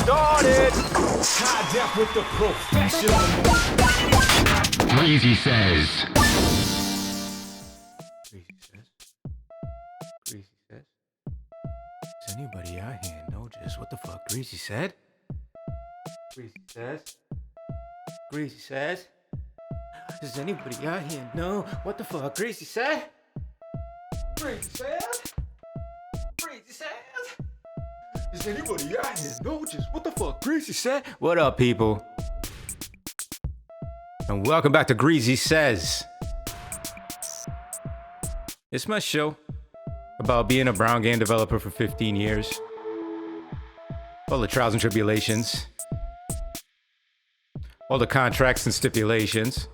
started. High def with the professional. Greasy Says. Greasy Says. Greasy Says. Does anybody out here know just what the fuck Greasy said? Greasy Says. Greasy Says. Does anybody out here know what the fuck Greasy said? Greasy Says. Greasy Says. Does anybody out here know just what the fuck Greasy said? What up, people? And welcome back to Greasy Says. It's my show about being a brown game developer for 15 years. All the trials and tribulations. All the contracts and stipulations.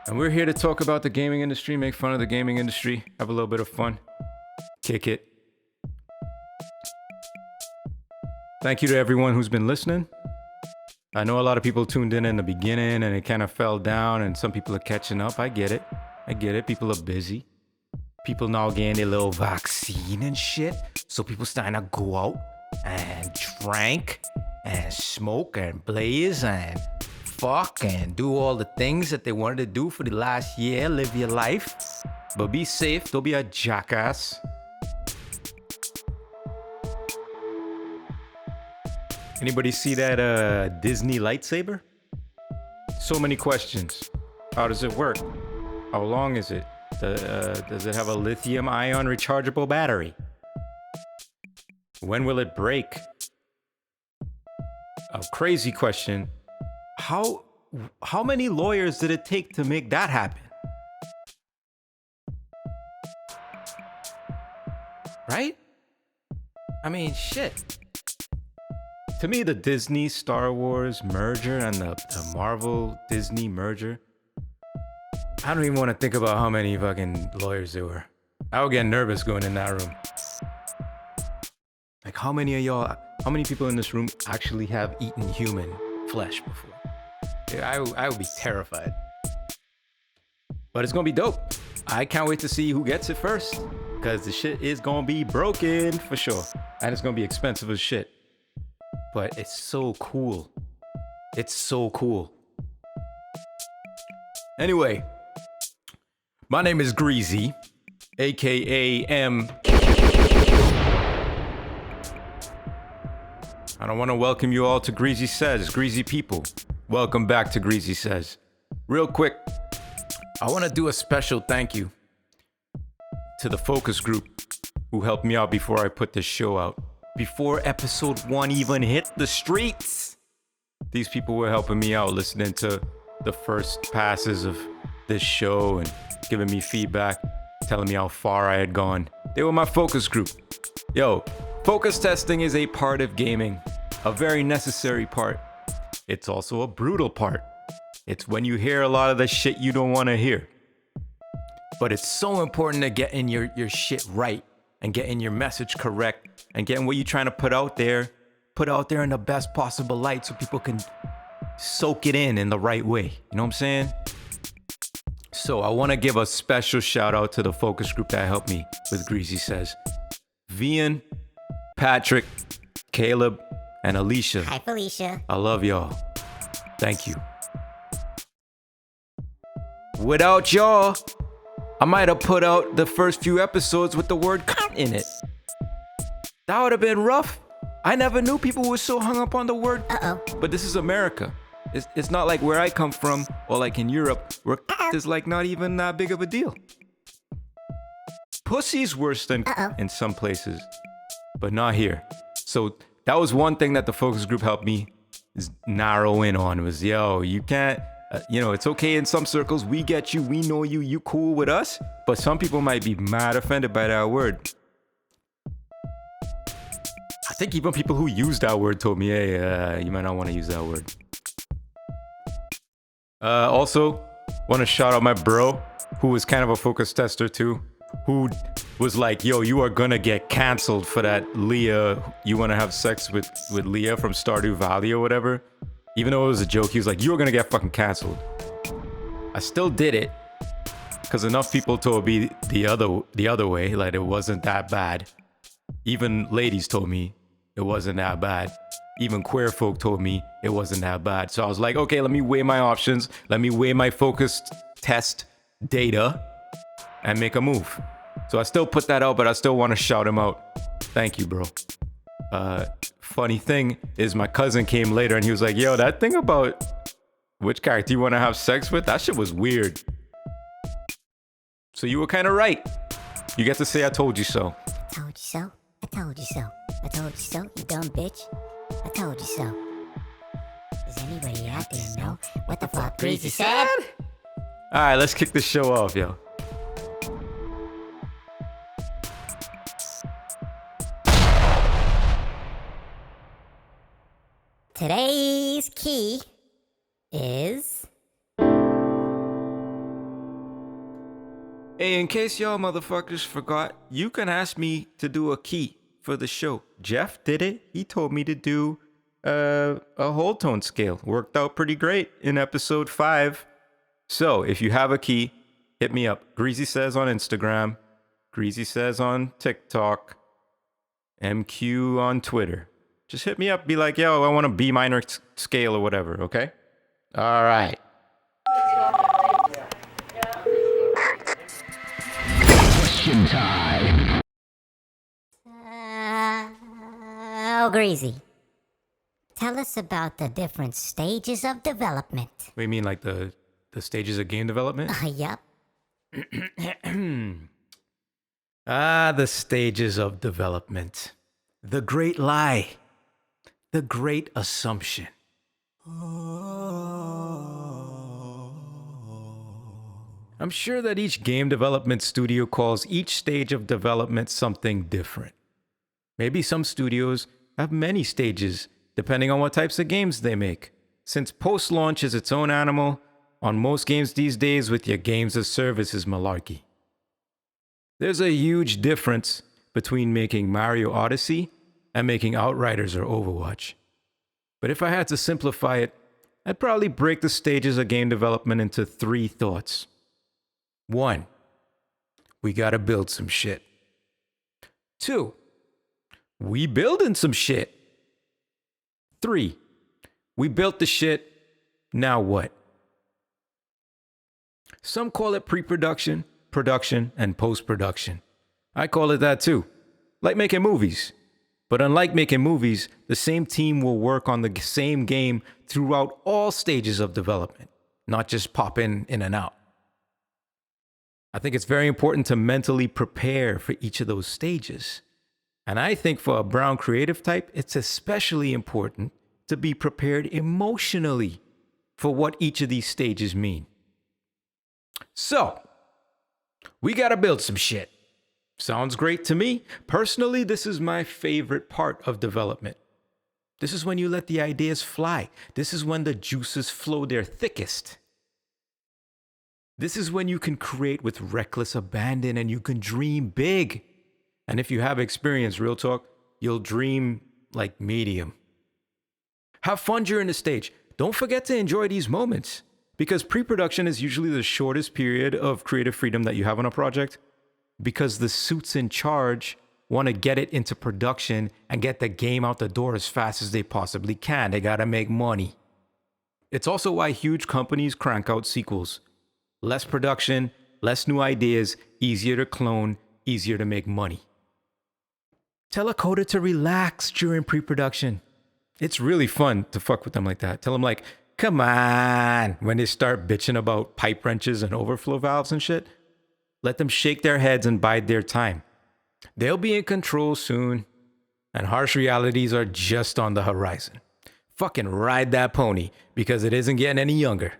And we're here to talk about the gaming industry, make fun of the gaming industry, have a little bit of fun, kick it. Thank you to everyone who's been listening. I know a lot of people tuned in the beginning and it kind of fell down and some people are catching up. I get it. People are busy. People now getting their little vaccine and shit. So people starting to go out and drink and smoke and blaze and fuck and do all the things that they wanted to do for the last year. Live your life. But be safe. Don't be a jackass. Anybody see that Disney lightsaber? So many questions. How does it work? How long is it? Does it have a lithium-ion rechargeable battery? When will it break? A crazy question. How many lawyers did it take to make that happen? Right? I mean, shit. To me, the Disney Star Wars merger and the Marvel Disney merger, I don't even want to think about how many fucking lawyers there were. I would get nervous going in that room. Like, how many people in this room actually have eaten human flesh before? I would be terrified. But it's gonna be dope. I can't wait to see who gets it first, because the shit is gonna be broken for sure. And it's gonna be expensive as shit. But it's so cool. It's so cool. Anyway, my name is Greasy, aka M-Cue. And I want to welcome you all to Greasy Says. Greasy people, welcome back to Greasy Says. Real quick, I want to do a special thank you to the focus group who helped me out before I put this show out. Before episode 1 even hit the streets, these people were helping me out, listening to the first passes of this show and giving me feedback, telling me how far I had gone. They were my focus group. Yo, focus testing is a part of gaming, a very necessary part. It's also a brutal part. It's when you hear a lot of the shit you don't want to hear. But it's so important to getting your shit right and getting your message correct and getting what you're trying to put out there in the best possible light so people can soak it in the right way. You know what I'm saying? So I want to give a special shout out to the focus group that helped me with Greasy Says. Vian, Patrick, Caleb, and Alicia. Hi, Felicia. I love y'all. Thank you. Without y'all, I might have put out the first few episodes with the word cunt in it. That would have been rough. I never knew people were so hung up on the word. But this is America. It's not like where I come from or like in Europe where is like not even that big of a deal. Pussy's worse than in some places, but not here. So that was one thing that the focus group helped me narrow in on was, yo, you can't, it's okay in some circles. We get you. We know you. You cool with us. But some people might be mad offended by that word. I think even people who use that word told me, hey, you might not want to use that word. Also, want to shout out my bro, who was kind of a focus tester too, who was like, yo, you are gonna get canceled for that Leah, you want to have sex with Leah from Stardew Valley or whatever. Even though it was a joke, he was like, you're gonna get fucking canceled. I still did it because enough people told me the other way, like it wasn't that bad. Even ladies told me it wasn't that bad. Even queer folk told me it wasn't that bad. So I was like, okay, let me weigh my options. Let me weigh my focused test data and make a move. So I still put that out, but I still want to shout him out. Thank you, bro. Funny thing is my cousin came later and he was like, yo, that thing about which character you want to have sex with, that shit was weird. So you were kind of right. You get to say I told you so. I told you so. I told you so. I told you so, you dumb bitch. I told you so. Does anybody out there know what the fuck Greasy said? All right, let's kick this show off, yo. Today's key is... Hey, in case y'all motherfuckers forgot, you can ask me to do a key for the show. Jeff did it. He told me to do a whole tone scale. Worked out pretty great in episode 5. So if you have a key, hit me up. Greasy Says on Instagram. Greasy Says on TikTok. M-Cue on Twitter. Just hit me up. Be like, yo, I want a B minor scale or whatever, okay? All right. Question time. Oh, Greasy. Tell us about the different stages of development. What do you mean, like the stages of game development? Yup. The stages of development. The great lie. The great assumption. I'm sure that each game development studio calls each stage of development something different. Maybe some studios have many stages, depending on what types of games they make. Since post-launch is its own animal, on most games these days with your games as service is malarkey. There's a huge difference between making Mario Odyssey and making Outriders or Overwatch. But if I had to simplify it, I'd probably break the stages of game development into 3 thoughts. 1, we gotta build some shit. 2, we building some shit. 3, we built the shit, now what? Some call it pre-production, production, and post-production. I call it that too, like making movies. But unlike making movies, the same team will work on the same game throughout all stages of development, not just pop in and out. I think it's very important to mentally prepare for each of those stages. And I think for a brown creative type, it's especially important to be prepared emotionally for what each of these stages mean. So, we gotta build some shit. Sounds great to me. Personally, this is my favorite part of development. This is when you let the ideas fly. This is when the juices flow their thickest. This is when you can create with reckless abandon and you can dream big. And if you have experience, real talk, you'll dream like medium. Have fun during the stage. Don't forget to enjoy these moments, because pre-production is usually the shortest period of creative freedom that you have on a project, because the suits in charge want to get it into production and get the game out the door as fast as they possibly can. They got to make money. It's also why huge companies crank out sequels. Less production, less new ideas, easier to clone, easier to make money. Tell a coder to relax during pre-production. It's really fun to fuck with them like that. Tell them like, come on, when they start bitching about pipe wrenches and overflow valves and shit. Let them shake their heads and bide their time. They'll be in control soon, and harsh realities are just on the horizon. Fucking ride that pony, because it isn't getting any younger.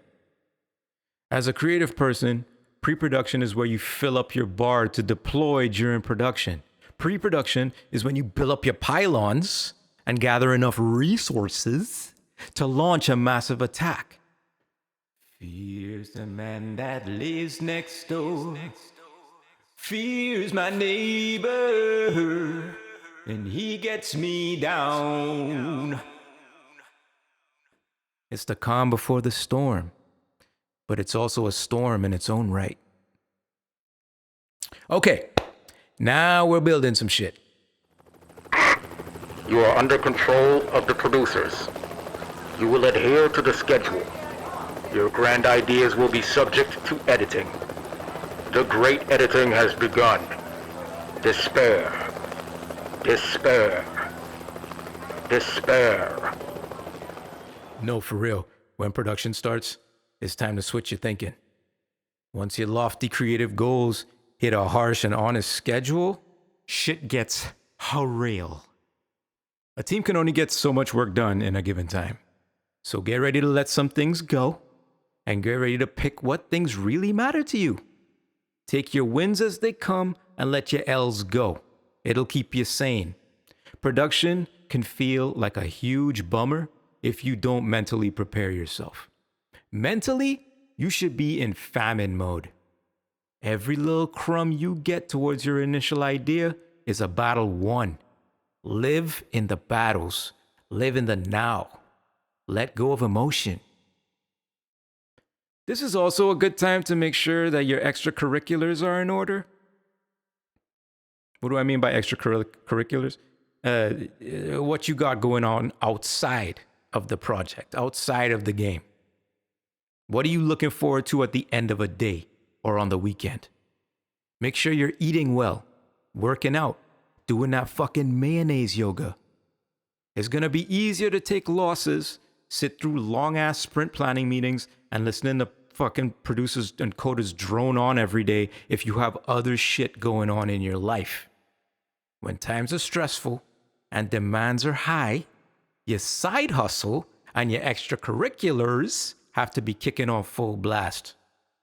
As a creative person, pre-production is where you fill up your bar to deploy during production. Pre-production is when you build up your pylons and gather enough resources to launch a massive attack. Fears the man that lives next door. Fears my neighbor, and he gets me down. It's the calm before the storm, but it's also a storm in its own right. Okay, now we're building some shit. You are under control of the producers. You will adhere to the schedule. Your grand ideas will be subject to editing. The great editing has begun. Despair. Despair. Despair. No, for real. When production starts, it's time to switch your thinking. Once your lofty creative goals hit a harsh and honest schedule, shit gets real. A team can only get so much work done in a given time. So get ready to let some things go and get ready to pick what things really matter to you. Take your wins as they come and let your L's go. It'll keep you sane. Production can feel like a huge bummer if you don't mentally prepare yourself. Mentally, you should be in famine mode. Every little crumb you get towards your initial idea is a battle won. Live in the battles. Live in the now. Let go of emotion. This is also a good time to make sure that your extracurriculars are in order. What do I mean by extracurriculars? What you got going on outside of the project, outside of the game. What are you looking forward to at the end of a day or on the weekend? Make sure you're eating well, working out, doing that fucking mayonnaise yoga. It's going to be easier to take losses, sit through long-ass sprint planning meetings, and listening to fucking producers and coders drone on every day if you have other shit going on in your life. When times are stressful and demands are high, your side hustle and your extracurriculars have to be kicking on full blast.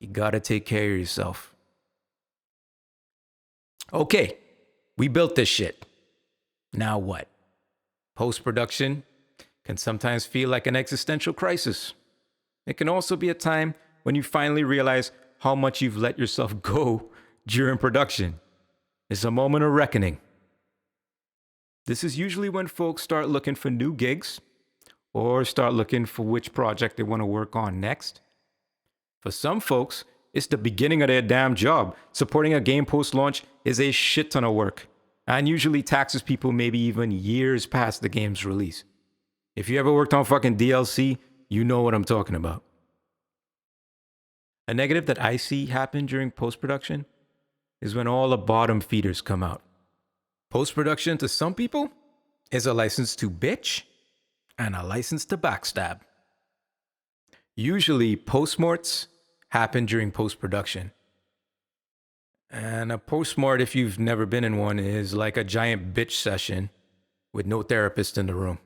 You gotta take care of yourself. Okay, we built this shit. Now what? Post-production can sometimes feel like an existential crisis. It can also be a time when you finally realize how much you've let yourself go during production. It's a moment of reckoning. This is usually when folks start looking for new gigs or start looking for which project they want to work on next. For some folks, it's the beginning of their damn job. Supporting a game post-launch is a shit ton of work and usually taxes people maybe even years past the game's release. If you ever worked on fucking DLC, you know what I'm talking about. A negative that I see happen during post-production is when all the bottom feeders come out. Post-production to some people is a license to bitch and a license to backstab. Usually, postmorts happen during post-production. And a postmort, if you've never been in one, is like a giant bitch session with no therapist in the room.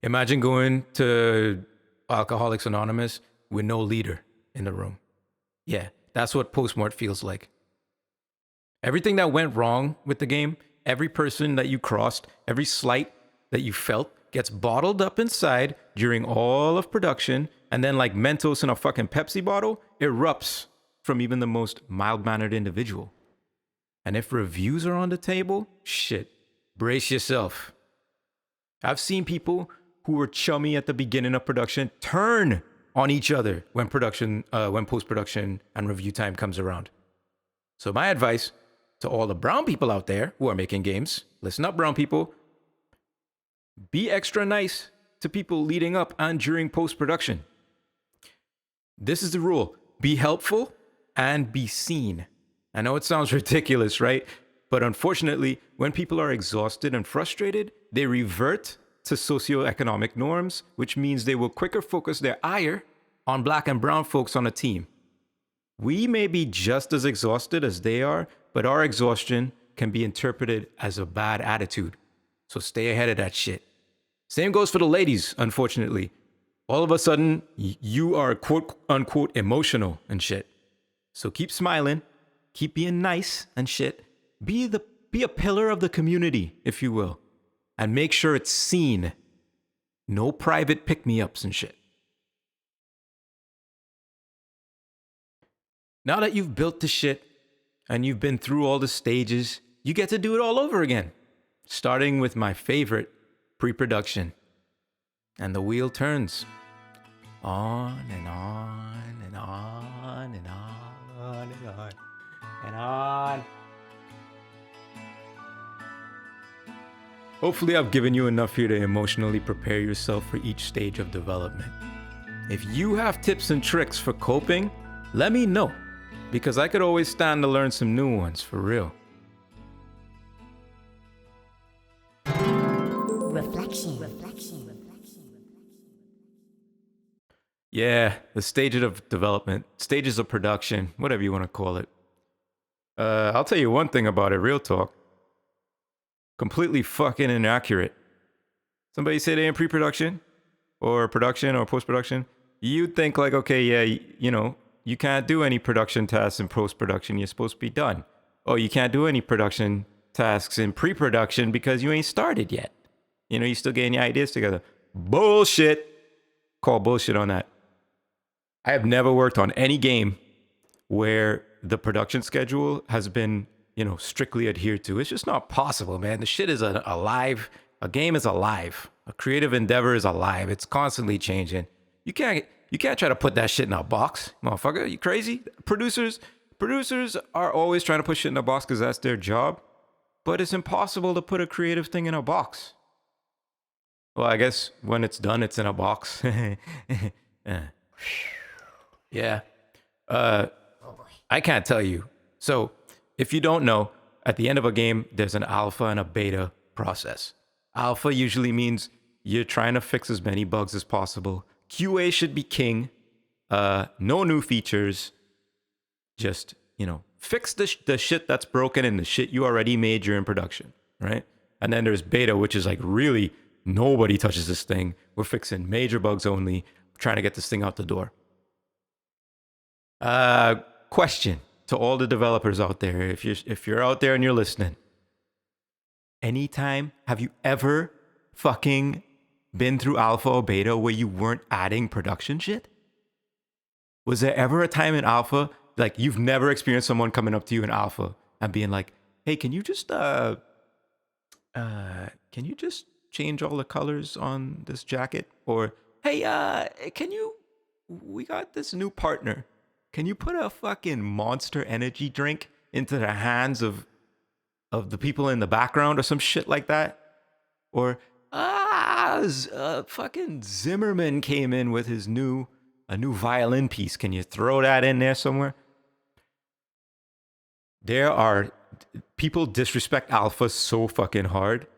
Imagine going to Alcoholics Anonymous with no leader in the room. Yeah, that's what postmort feels like. Everything that went wrong with the game, every person that you crossed, every slight that you felt gets bottled up inside during all of production, and then like Mentos in a fucking Pepsi bottle, erupts from even the most mild-mannered individual. And if reviews are on the table, shit, brace yourself. I've seen people who were chummy at the beginning of production turn on each other when post-production and review time comes around. So my advice to all the brown people out there who are making games, listen up, brown people, be extra nice to people leading up and during post-production. This is the rule. Be helpful and be seen. I know it sounds ridiculous, right? But unfortunately, when people are exhausted and frustrated, they revert to socioeconomic norms, which means they will quicker focus their ire on black and brown folks on a team. We may be just as exhausted as they are, but our exhaustion can be interpreted as a bad attitude. So stay ahead of that shit. Same goes for the ladies, unfortunately. All of a sudden, you are quote unquote emotional and shit. So keep smiling, keep being nice and shit. Be a pillar of the community, if you will. And make sure it's seen. No private pick-me-ups and shit. Now that you've built the shit and you've been through all the stages, you get to do it all over again. Starting with my favorite, pre-production. And the wheel turns. On and on and on and on and on and on. Hopefully I've given you enough here to emotionally prepare yourself for each stage of development. If you have tips and tricks for coping, let me know, because I could always stand to learn some new ones, for real. Reflection. Yeah, the stages of development, stages of production, whatever you want to call it. I'll tell you one thing about it, real talk. Completely fucking inaccurate. Somebody say they in pre-production or production or post-production. You'd think like, okay, yeah, you know, you can't do any production tasks in post-production. You're supposed to be done. Oh, you can't do any production tasks in pre-production because you ain't started yet. You know, you're still getting your ideas together. Bullshit. Call bullshit on that. I have never worked on any game where the production schedule has been, you know, strictly adhered to. It's just not possible, man. The shit is alive. A game is alive. A creative endeavor is alive. It's constantly changing. You can't try to put that shit in a box, motherfucker. You crazy? Producers are always trying to put shit in a box because that's their job. But it's impossible to put a creative thing in a box. Well, I guess when it's done, it's in a box. Yeah. I can't tell you. So, if you don't know, at the end of a game, there's an alpha and a beta process. Alpha usually means you're trying to fix as many bugs as possible. QA should be king. No new features. Just, you know, fix the shit that's broken and the shit you already made during production, right? And then there's beta, which is like really nobody touches this thing. We're fixing major bugs only. We're trying to get this thing out the door. Question to all the developers out there, if you're out there and you're listening, anytime have you ever fucking been through alpha or beta where you weren't adding production shit? Was there ever a time in alpha, like you've never experienced someone coming up to you in alpha and being like, hey, can you just change all the colors on this jacket? Or, hey, we got this new partner. Can you put a fucking Monster Energy drink into the hands of the people in the background or some shit like that? Or, fucking Zimmerman came in with a new violin piece. Can you throw that in there somewhere? There are people disrespect alpha so fucking hard.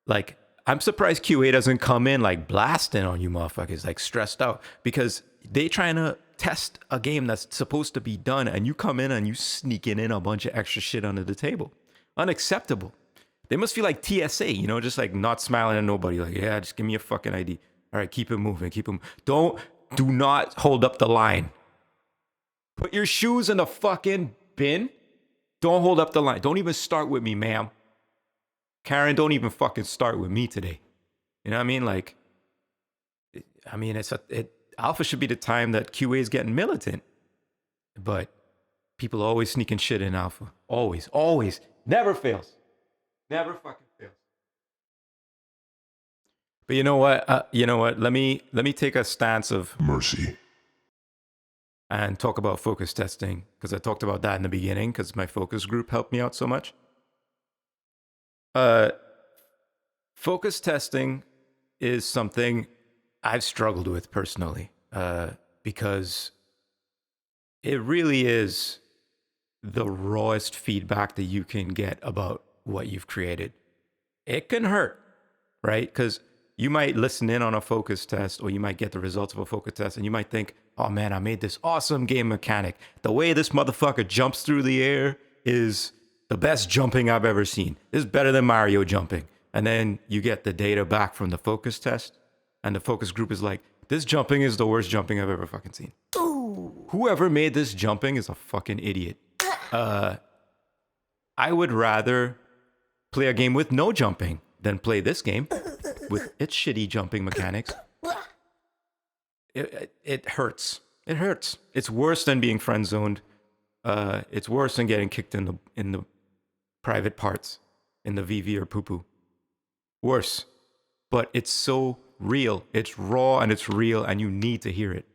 Like, I'm surprised QA doesn't come in like blasting on you motherfuckers, like stressed out, because they trying to test a game that's supposed to be done and you come in and you sneaking in a bunch of extra shit under the table. Unacceptable. They must feel like TSA, you know, just like not smiling at nobody. Like, yeah, just give me a fucking ID. All right, keep it moving, Do not hold up the line. Put your shoes in the fucking bin. Don't hold up the line. Don't even start with me, ma'am. Karen, don't even fucking start with me today. You know what I mean? Like, I mean, alpha should be the time that QA is getting militant. But people are always sneaking shit in alpha. Always. Never fails. Never fucking fails. But you know what? Let me take a stance of mercy and talk about focus testing, because I talked about that in the beginning because my focus group helped me out so much. Focus testing is something I've struggled with personally, because it really is the rawest feedback that you can get about what you've created. It can hurt, right? Because you might listen in on a focus test, or you might get the results of a focus test, and you might think, oh man, I made this awesome game mechanic. The way this motherfucker jumps through the air is the best jumping I've ever seen. This is better than Mario jumping. And then you get the data back from the focus test, and the focus group is like, this jumping is the worst jumping I've ever fucking seen. Ooh. Whoever made this jumping is a fucking idiot. I would rather play a game with no jumping than play this game with its shitty jumping mechanics. It hurts. It hurts. It's worse than being friend zoned. It's worse than getting kicked in the private parts in the VV or poo poo. Worse. But it's so real. It's raw and it's real, and you need to hear it.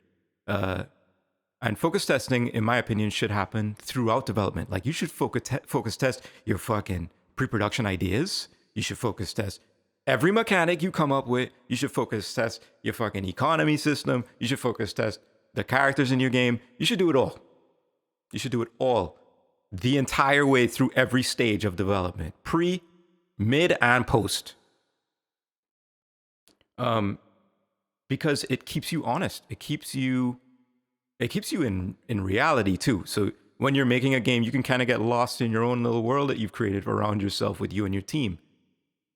And focus testing, in my opinion, should happen throughout development. Like, you should focus test your fucking pre-production ideas, You should focus test every mechanic you come up with. You should focus test your fucking economy system. You should focus test the characters in your game. You should do it all. You should do it all. The entire way through every stage of development. Pre, mid, and post. Because it keeps you honest. It keeps you in reality too. So when you're making a game, you can kind of get lost in your own little world that you've created around yourself with you and your team.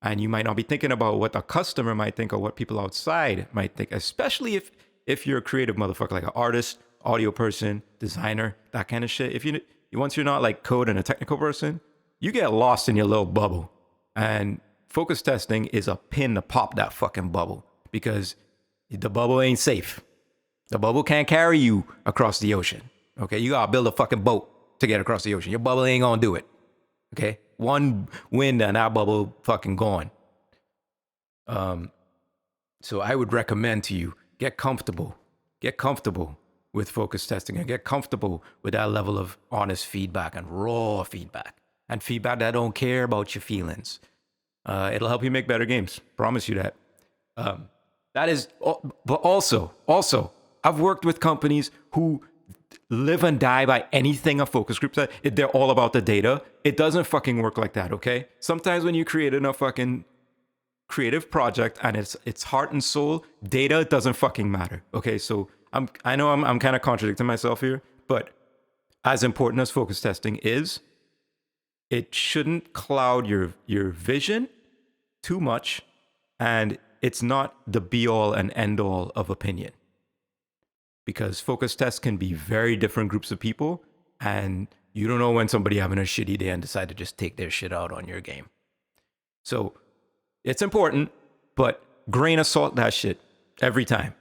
And you might not be thinking about what the customer might think or what people outside might think, especially if you're a creative motherfucker, like an artist, audio person, designer, that kind of shit. Once you're not like code and a technical person, you get lost in your little bubble. And focus testing is a pin to pop that fucking bubble, because the bubble ain't safe. The bubble can't carry you across the ocean. Okay, you gotta build a fucking boat to get across the ocean. Your bubble ain't gonna do it. Okay, one wind and that bubble fucking gone. So I would recommend to you, get comfortable with focus testing, and get comfortable with that level of honest feedback and raw feedback and feedback that don't care about your feelings. It'll help you make better games. Promise you that. That is, but also, I've worked with companies who live and die by anything a focus group said. They're all about the data. It doesn't fucking work like that, okay? Sometimes when you create a fucking creative project and it's heart and soul, data doesn't fucking matter, okay? So I know I'm kind of contradicting myself here, but as important as focus testing is, it shouldn't cloud your vision too much, and it's not the be-all and end-all of opinion. Because focus tests can be very different groups of people, and you don't know when somebody having a shitty day and decide to just take their shit out on your game. So it's important, but grain of salt that shit every time.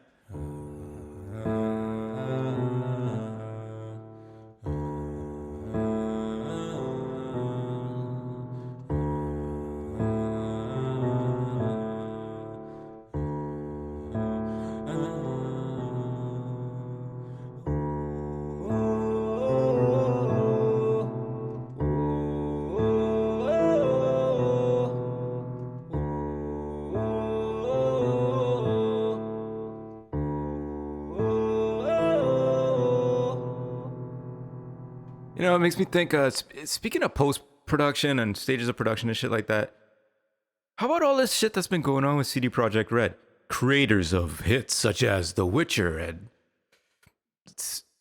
You know, it makes me think, speaking of post-production and stages of production and shit like that, how about all this shit that's been going on with CD Projekt Red? Creators of hits such as The Witcher and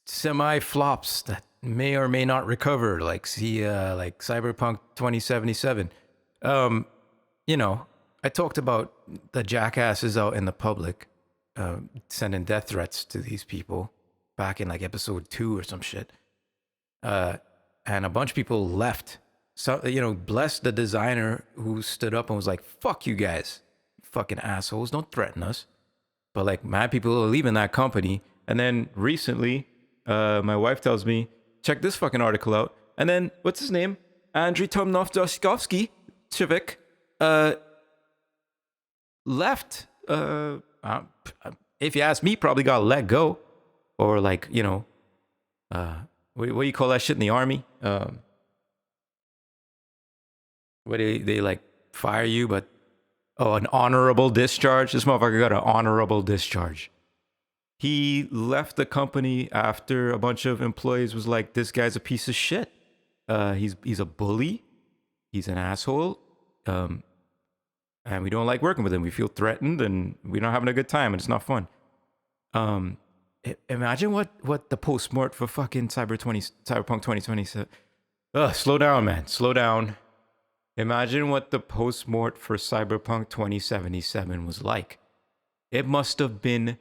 semi-flops that may or may not recover, like Cyberpunk 2077. You know, I talked about the jackasses out in the public sending death threats to these people back in like episode 2 or some shit. And a bunch of people left. So, you know, bless the designer who stood up and was like, fuck you guys, fucking assholes, don't threaten us. But like, mad people are leaving that company. And then recently, my wife tells me, check this fucking article out. And then, what's his name? Andriy Tomnov-Doskovsky, Chivik, left. If you ask me, probably got let go. Or like, you know, what do you call that shit in the army? Where they like fire you, but an honorable discharge. This motherfucker got an honorable discharge. He left the company after a bunch of employees was like, this guy's a piece of shit. He's a bully. He's an asshole. And we don't like working with him. We feel threatened and we're not having a good time and it's not fun. Imagine what the postmort for fucking Cyberpunk 2027. Slow down, man. Slow down. Imagine what the postmort for Cyberpunk 2077 was like. It must have been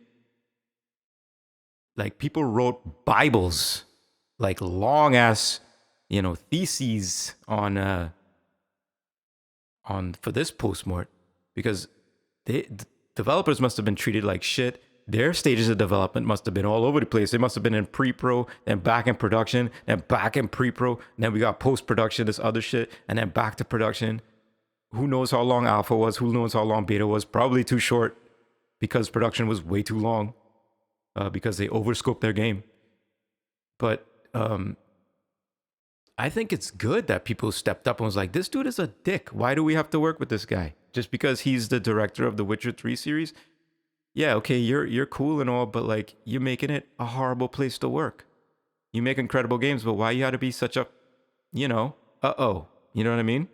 like people wrote Bibles, like long ass, you know, theses on for this postmort, because the developers must have been treated like shit. Their stages of development must have been all over the place. They must have been in pre-pro, then back in production, then back in pre-pro, and then we got post-production, this other shit, and then back to production. Who knows how long alpha was? Who knows how long beta was? Probably too short, because production was way too long, because they overscoped their game. But I think it's good that people stepped up and was like, this dude is a dick. Why do we have to work with this guy? Just because he's the director of the Witcher 3 series? Yeah, okay, you're cool and all, but like, you're making it a horrible place to work. You make incredible games, but why you had to be such a, you know, you know what I mean?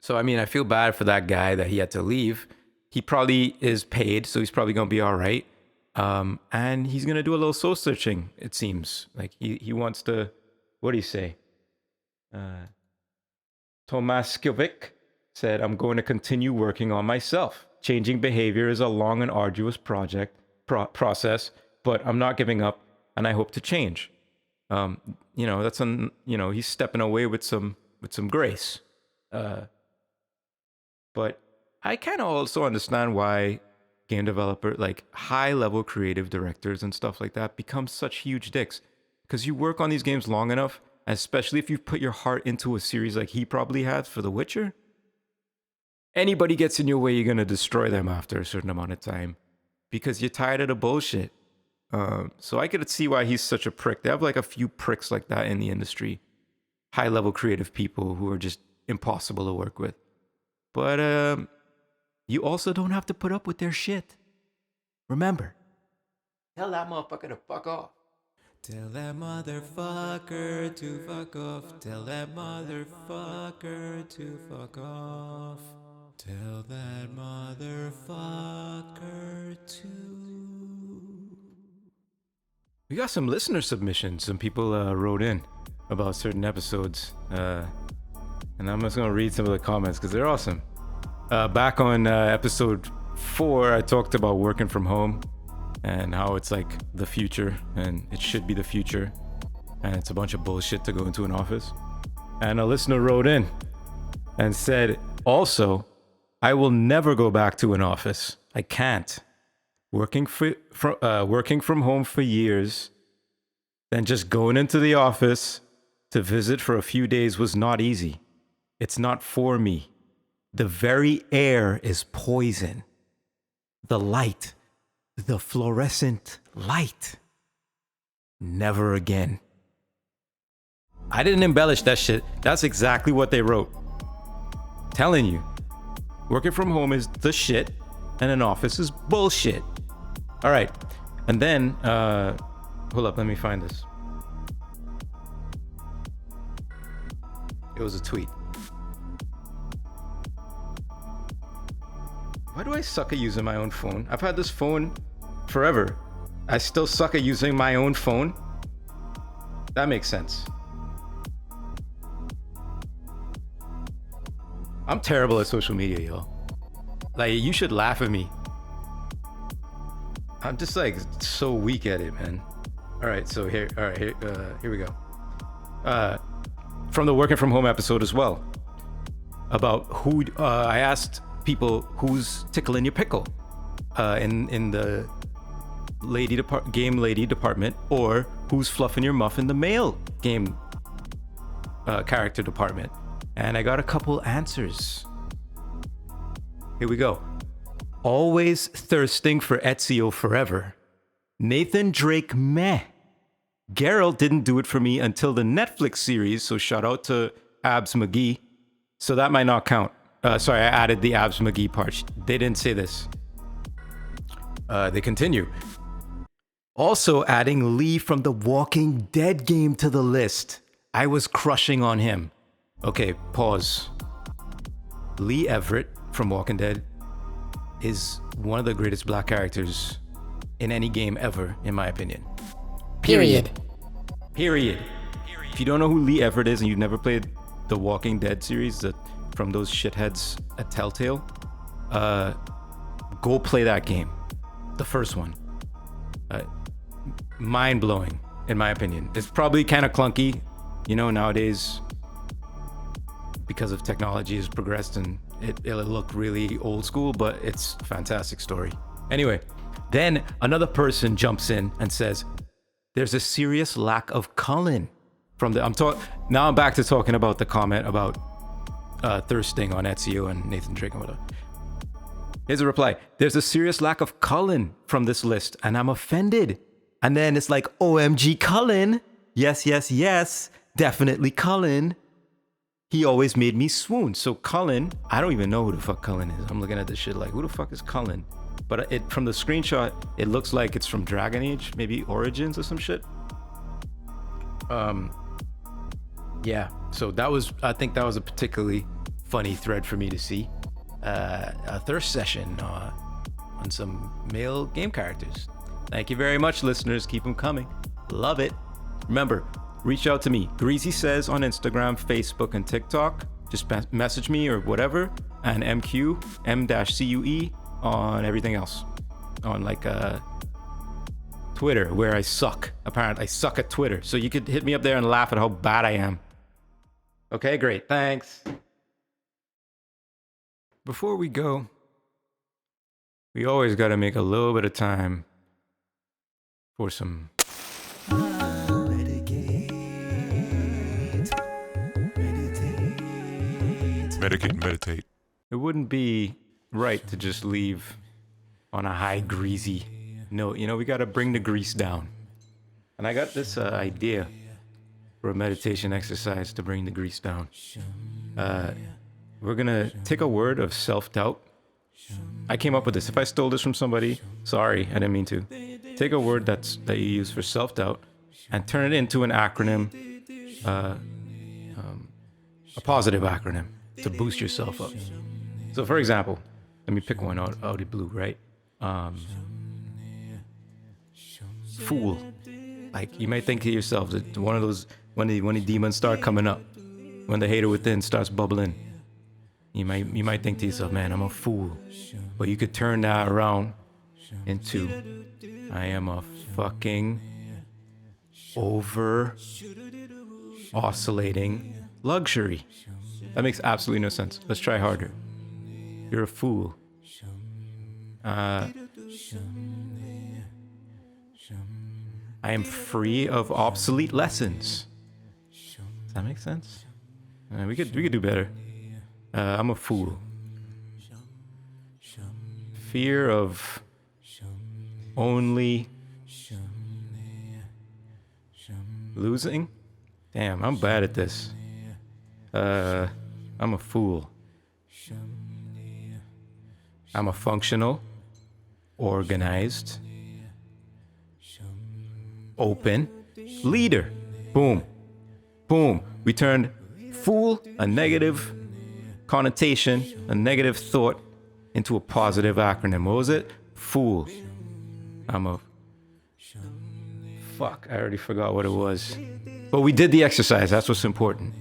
So I mean, I feel bad for that guy that he had to leave. He probably is paid, so he's probably gonna be all right. And he's gonna do a little soul searching. It seems like he wants to. What do you say? Tomaskovic said, "I'm going to continue working on myself. Changing behavior is a long and arduous process, but I'm not giving up, and I hope to change." You know, that's he's stepping away with some grace. But I kind of also understand why game developer, like high level creative directors and stuff like that, become such huge dicks. Because you work on these games long enough, especially if you put your heart into a series like he probably has for The Witcher. Anybody gets in your way, you're going to destroy them after a certain amount of time because you're tired of the bullshit. So I could see why he's such a prick. They have like a few pricks like that in the industry. High level creative people who are just impossible to work with. But you also don't have to put up with their shit. Remember, tell that motherfucker to fuck off. Tell that motherfucker to fuck off. Tell that motherfucker to fuck off. Tell that motherfucker to... We got some listener submissions. Some people wrote in about certain episodes. And I'm just going to read some of the comments because they're awesome. Back on episode 4, I talked about working from home and how it's like the future and it should be the future. And it's a bunch of bullshit to go into an office. And a listener wrote in and said, also, I will never go back to an office. I can't. Working from home for years, then just going into the office to visit for a few days was not easy. It's not for me. The very air is poison. The light, the fluorescent light. Never again. I didn't embellish that shit. That's exactly what they wrote. Telling you, working from home is the shit and an office is bullshit. All right. And then, hold up, let me find this. It was a tweet. Why do I suck at using my own phone? I've had this phone forever. I still suck at using my own phone. That makes sense. I'm terrible at social media, yo. Like, you should laugh at me. I'm just like so weak at it, man. All right, so here we go. From the working from home episode as well. About who I asked people who's tickling your pickle in the game lady department, or who's fluffing your muff in the male game character department. And I got a couple answers. Here we go. Always thirsting for Ezio forever. Nathan Drake meh. Geralt didn't do it for me until the Netflix series, so shout out to Abs McGee. So that might not count. Sorry, I added the Abs McGee part. They didn't say this. They continue. Also adding Lee from the Walking Dead game to the list. I was crushing on him. Okay, pause. Lee Everett from Walking Dead is one of the greatest black characters in any game ever, in my opinion. Period. If you don't know who Lee Everett is and you've never played the Walking Dead series from those shitheads at Telltale, go play that game. The first one. Mind-blowing, in my opinion. It's probably kind of clunky, nowadays, because of technology has progressed and it'll look really old school, but it's a fantastic story. Anyway, then another person jumps in and says, there's a serious lack of Cullen from the... Now I'm back to talking about the comment about thirsting on Ezio and Nathan Drake and whatever. Here's a reply. There's a serious lack of Cullen from this list, and I'm offended. And then it's like, OMG Cullen. Yes, yes, yes. Definitely Cullen. He always made me swoon. So Cullen, I don't even know who the fuck Cullen is. I'm looking at this shit like, who the fuck is Cullen? But it from the screenshot, it looks like it's from Dragon Age, maybe Origins or some shit. Yeah. So I think that was a particularly funny thread for me to see. A thirst session on some male game characters. Thank you very much, listeners. Keep them coming. Love it. Remember, reach out to me. Greasy Says on Instagram, Facebook, and TikTok. Just message me or whatever. And M-Cue, M-CUE on everything else. On like Twitter, where I suck. Apparently, I suck at Twitter. So you could hit me up there and laugh at how bad I am. Okay, great. Thanks. Before we go, we always got to make a little bit of time for some meditate. It wouldn't be right to just leave on a high greasy note. You know, we got to bring the grease down. And I got this idea for a meditation exercise to bring the grease down. We're going to take a word of self-doubt. I came up with this. If I stole this from somebody, sorry, I didn't mean to. Take a word that you use for self-doubt and turn it into an acronym, a positive acronym to boost yourself up. So for example, let me pick one out of the blue, right? Fool. Like, you might think to yourself that one of those, when the demons start coming up, when the hater within starts bubbling, you might think to yourself, man, I'm a fool. But you could turn that around into, I am a fucking over oscillating luxury. That makes absolutely no sense. Let's try harder. You're a fool. I am free of obsolete lessons. Does that make sense? We could do better. I'm a fool. Fear of only losing? Damn, I'm bad at this. I'm a fool. I'm a functional, organized, open leader. Boom. Boom. We turned fool, a negative connotation, a negative thought, into a positive acronym. What was it? Fool. Fuck, I already forgot what it was. But we did the exercise. That's what's important.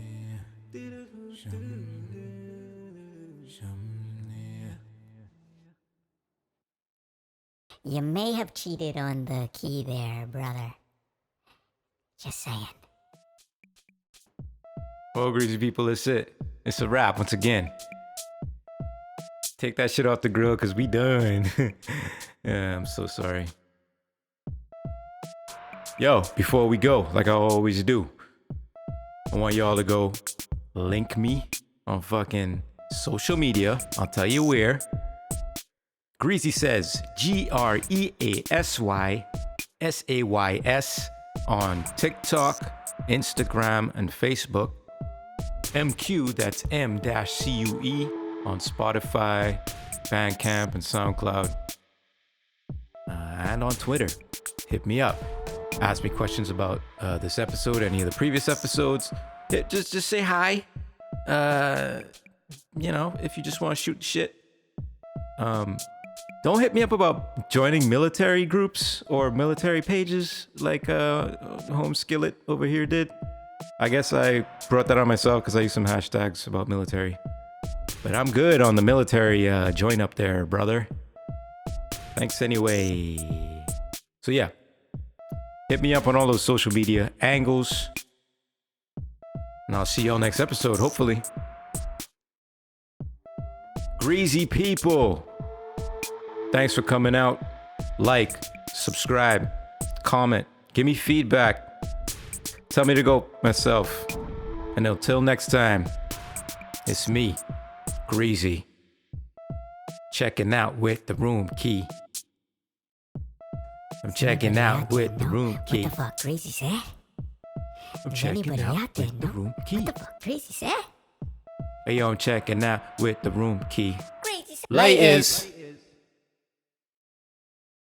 You may have cheated on the key there, brother. Just saying. Well, greasy people, that's it. It's a wrap once again. Take that shit off the grill, because we done. Yeah, I'm so sorry. Yo, before we go, like I always do, I want y'all to go link me on fucking social media. I'll tell you where. Greasy Says, GreasySays on TikTok, Instagram, and Facebook. M-Cue, that's M-CUE on Spotify, Bandcamp, and Soundcloud. And on Twitter. Hit me up. Ask me questions about this episode, any of the previous episodes. Just say hi. You know, if you just want to shoot shit. Don't hit me up about joining military groups or military pages like Home Skillet over here did. I guess I brought that on myself because I used some hashtags about military. But I'm good on the military join up there, brother. Thanks anyway. So yeah, hit me up on all those social media angles. And I'll see y'all next episode, hopefully. Greasy people. Thanks for coming out. Like, subscribe, comment, give me feedback. Tell me to go myself. And until next time, it's me, Greasy, checking out with the room key. I'm checking out with the room key. What the fuck Greasy said? I'm Does checking anybody out out there with the know room key. what the fuck Greasy said? Hey yo, I'm checking out with the room key. Greasy said. Laters.